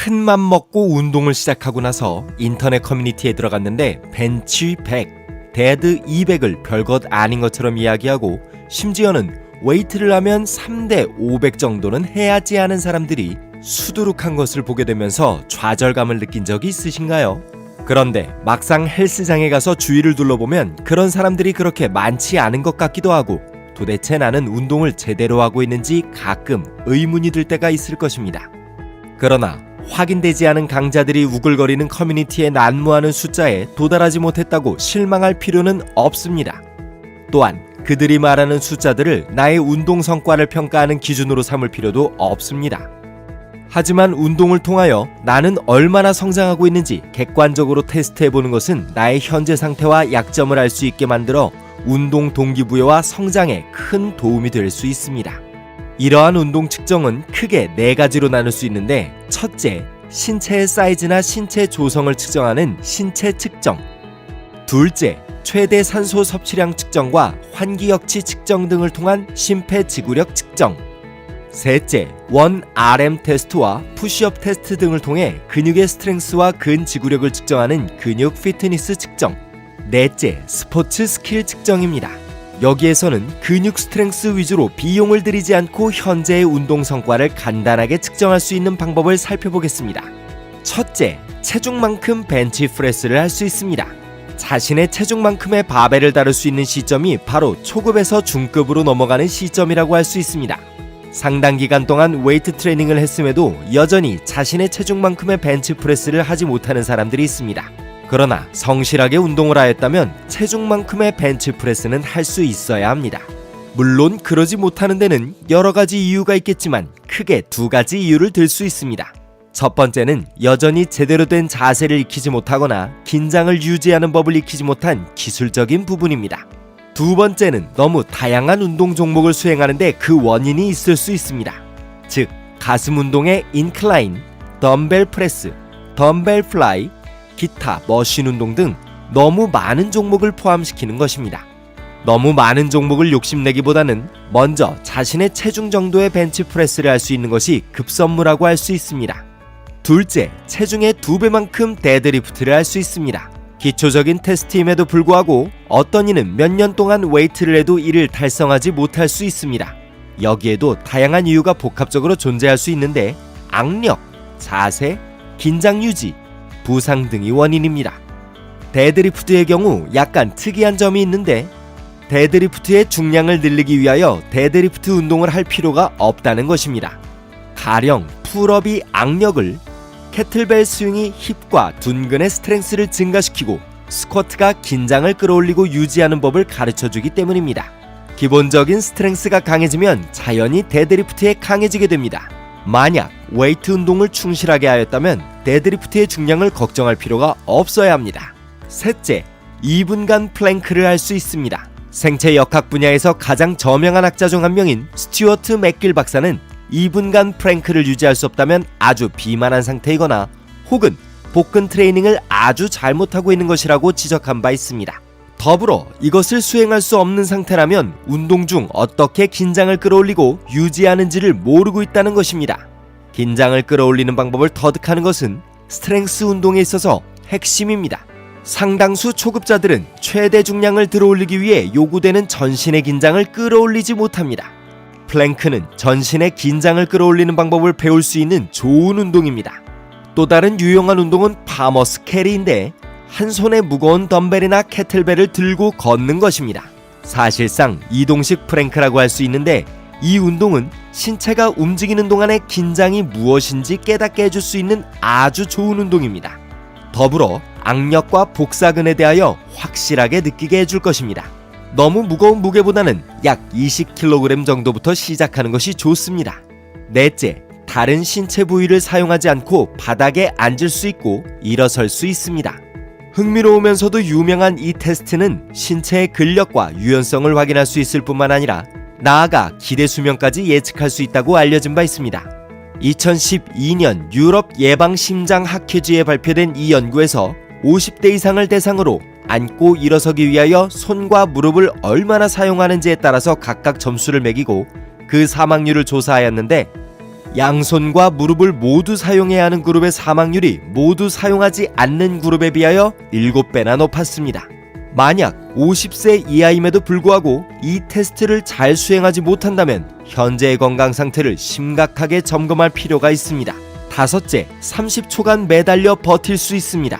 큰맘 먹고 운동을 시작하고 나서 인터넷 커뮤니티에 들어갔는데 벤치 100, 데드 200을 별것 아닌 것처럼 이야기하고 심지어는 웨이트를 하면 3대 500 정도는 해야지 하는 사람들이 수두룩한 것을 보게 되면서 좌절감을 느낀 적이 있으신가요? 그런데 막상 헬스장에 가서 주위를 둘러보면 그런 사람들이 그렇게 많지 않은 것 같기도 하고 도대체 나는 운동을 제대로 하고 있는지 가끔 의문이 들 때가 있을 것입니다. 그러나 확인되지 않은 강자들이 우글거리는 커뮤니티에 난무하는 숫자에 도달하지 못했다고 실망할 필요는 없습니다. 또한 그들이 말하는 숫자들을 나의 운동 성과를 평가하는 기준으로 삼을 필요도 없습니다. 하지만 운동을 통하여 나는 얼마나 성장하고 있는지 객관적으로 테스트해보는 것은 나의 현재 상태와 약점을 알 수 있게 만들어 운동 동기부여와 성장에 큰 도움이 될 수 있습니다. 이러한 운동 측정은 크게 4가지로 나눌 수 있는데, 첫째, 신체의 사이즈나 신체 조성을 측정하는 신체 측정. 둘째, 최대 산소 섭취량 측정과 환기역치 측정 등을 통한 심폐지구력 측정. 셋째, 1RM 테스트와 푸시업 테스트 등을 통해 근육의 스트렝스와 근지구력을 측정하는 근육 피트니스 측정. 넷째, 스포츠 스킬 측정입니다. 여기에서는 근육 스트렝스 위주로 비용을 들이지 않고 현재의 운동 성과를 간단하게 측정할 수 있는 방법을 살펴보겠습니다. 첫째, 체중만큼 벤치 프레스를 할 수 있습니다. 자신의 체중만큼의 바벨을 다룰 수 있는 시점이 바로 초급에서 중급으로 넘어가는 시점이라고 할 수 있습니다. 상당 기간 동안 웨이트 트레이닝을 했음에도 여전히 자신의 체중만큼의 벤치 프레스를 하지 못하는 사람들이 있습니다. 그러나 성실하게 운동을 하였다면 체중만큼의 벤치 프레스는 할 수 있어야 합니다. 물론 그러지 못하는 데는 여러 가지 이유가 있겠지만 크게 2가지 이유를 들 수 있습니다. 첫 번째는 여전히 제대로 된 자세를 익히지 못하거나 긴장을 유지하는 법을 익히지 못한 기술적인 부분입니다. 두 번째는 너무 다양한 운동 종목을 수행하는데 그 원인이 있을 수 있습니다. 즉, 가슴 운동의 인클라인, 덤벨 프레스, 덤벨 플라이, 기타 머신 운동 등 너무 많은 종목을 포함시키는 것입니다. 너무 많은 종목을 욕심내기보다는 먼저 자신의 체중 정도의 벤치 프레스를 할 수 있는 것이 급선무라고 할 수 있습니다. 둘째, 체중의 2배만큼 데드리프트를 할 수 있습니다. 기초적인 테스트임에도 불구하고 어떤 이는 몇 년 동안 웨이트를 해도 이를 달성하지 못할 수 있습니다. 여기에도 다양한 이유가 복합적으로 존재할 수 있는데, 악력, 자세, 긴장 유지, 부상 등이 원인입니다. 데드리프트의 경우 약간 특이한 점이 있는데, 데드리프트의 중량을 늘리기 위하여 데드리프트 운동을 할 필요가 없다는 것입니다. 가령 풀업이 악력을, 캐틀벨 스윙이 힙과 둔근의 스트렝스를 증가시키고 스쿼트가 긴장을 끌어올리고 유지하는 법을 가르쳐주기 때문입니다. 기본적인 스트렝스가 강해지면 자연히 데드리프트에 강해지게 됩니다. 만약 웨이트 운동을 충실하게 하였다면 데드리프트의 중량을 걱정할 필요가 없어야 합니다. 셋째, 2분간 플랭크를 할 수 있습니다. 생체 역학 분야에서 가장 저명한 학자 중 한 명인 스튜어트 맥길 박사는 2분간 플랭크를 유지할 수 없다면 아주 비만한 상태이거나 혹은 복근 트레이닝을 아주 잘못하고 있는 것이라고 지적한 바 있습니다. 더불어 이것을 수행할 수 없는 상태라면 운동 중 어떻게 긴장을 끌어올리고 유지하는지를 모르고 있다는 것입니다. 긴장을 끌어올리는 방법을 터득하는 것은 스트렝스 운동에 있어서 핵심입니다. 상당수 초급자들은 최대 중량을 들어올리기 위해 요구되는 전신의 긴장을 끌어올리지 못합니다. 플랭크는 전신의 긴장을 끌어올리는 방법을 배울 수 있는 좋은 운동입니다. 또 다른 유용한 운동은 파머스 캐리인데, 한 손에 무거운 덤벨이나 캐틀벨을 들고 걷는 것입니다. 사실상 이동식 플랭크라고 할 수 있는데, 이 운동은 신체가 움직이는 동안의 긴장이 무엇인지 깨닫게 해줄 수 있는 아주 좋은 운동입니다. 더불어 악력과 복사근에 대하여 확실하게 느끼게 해줄 것입니다. 너무 무거운 무게보다는 약 20kg 정도부터 시작하는 것이 좋습니다. 넷째, 다른 신체 부위를 사용하지 않고 바닥에 앉을 수 있고 일어설 수 있습니다. 흥미로우면서도 유명한 이 테스트는 신체의 근력과 유연성을 확인할 수 있을 뿐만 아니라 나아가 기대 수명까지 예측할 수 있다고 알려진 바 있습니다. 2012년 유럽 예방심장학회지에 발표된 이 연구에서 50대 이상을 대상으로 앉고 일어서기 위하여 손과 무릎을 얼마나 사용하는지에 따라서 각각 점수를 매기고 그 사망률을 조사하였는데, 양손과 무릎을 모두 사용해야 하는 그룹의 사망률이 모두 사용하지 않는 그룹에 비하여 7배나 높았습니다. 만약 50세 이하임에도 불구하고 이 테스트를 잘 수행하지 못한다면 현재의 건강 상태를 심각하게 점검할 필요가 있습니다. 다섯째, 30초간 매달려 버틸 수 있습니다.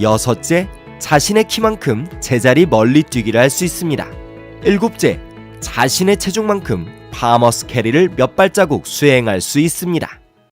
여섯째, 자신의 키만큼 제자리 멀리 뛰기를 할 수 있습니다. 일곱째, 자신의 체중만큼 파머스 캐리를 몇 발자국 수행할 수 있습니다.